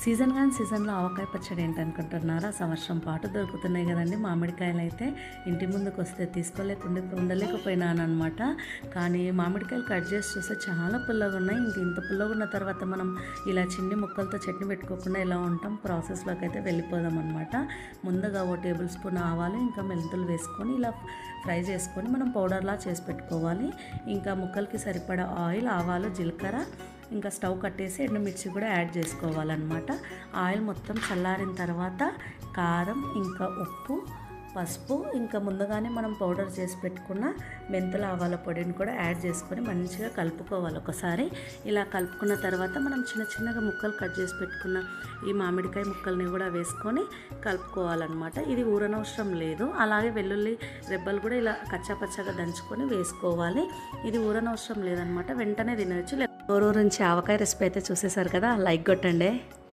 Season కానీ సీజన్లో ఆవకాయ పచ్చడి ఏంటనుకుంటున్నారా? సంవత్సరం పాటు దొరుకుతున్నాయి కదండి మామిడికాయలు. అయితే ఇంటి ముందుకు వస్తే తీసుకోలేకుండా ఉండలేకపోయినాను అనమాట. కానీ మామిడికాయలు కట్ చేసి చూస్తే చాలా పుల్లగా ఉన్నాయి. ఇంత పుల్లగా ఉన్న తర్వాత మనం ఇలా చిన్ని ముక్కలతో చట్నీ పెట్టుకోకుండా ఎలా ఉంటాం, ప్రాసెస్లోకి అయితే వెళ్ళిపోదాం అనమాట. ముందుగా 1 టేబుల్ స్పూన్ ఆవాలు ఇంకా మెంతులు వేసుకొని ఇలా ఫ్రై చేసుకొని మనం పౌడర్లా చేసి పెట్టుకోవాలి. ఇంకా ముక్కలకి సరిపడా ఆయిల్, ఆవాలు, జీలకర్ర, ఇంకా స్టవ్ కట్టేసి ఎండుమిర్చి కూడా యాడ్ చేసుకోవాలన్నమాట. ఆయిల్ మొత్తం చల్లారిన తర్వాత కారం, ఇంకా ఉప్పు, పసుపు, ఇంకా ముందుగానే మనం పౌడర్ చేసి పెట్టుకున్న మెంతుల ఆవాల పొడిని కూడా యాడ్ చేసుకొని మంచిగా కలుపుకోవాలి. ఒకసారి ఇలా కలుపుకున్న తర్వాత మనం చిన్నగా ముక్కలు కట్ చేసి పెట్టుకున్న ఈ మామిడికాయ ముక్కల్ని కూడా వేసుకొని కలుపుకోవాలన్నమాట. ఇది ఊరనవసరం లేదు. అలాగే వెల్లుల్లి రెబ్బలు కూడా ఇలా కచ్చాపచ్చగా దంచుకొని వేసుకోవాలి. ఇది ఊరనవసరం లేదనమాట, వెంటనే తినవచ్చు. నోరూరించి ఆవకాయ రెసిపీ అయితే చూసేశారు కదా, లైక్ కొట్టండి.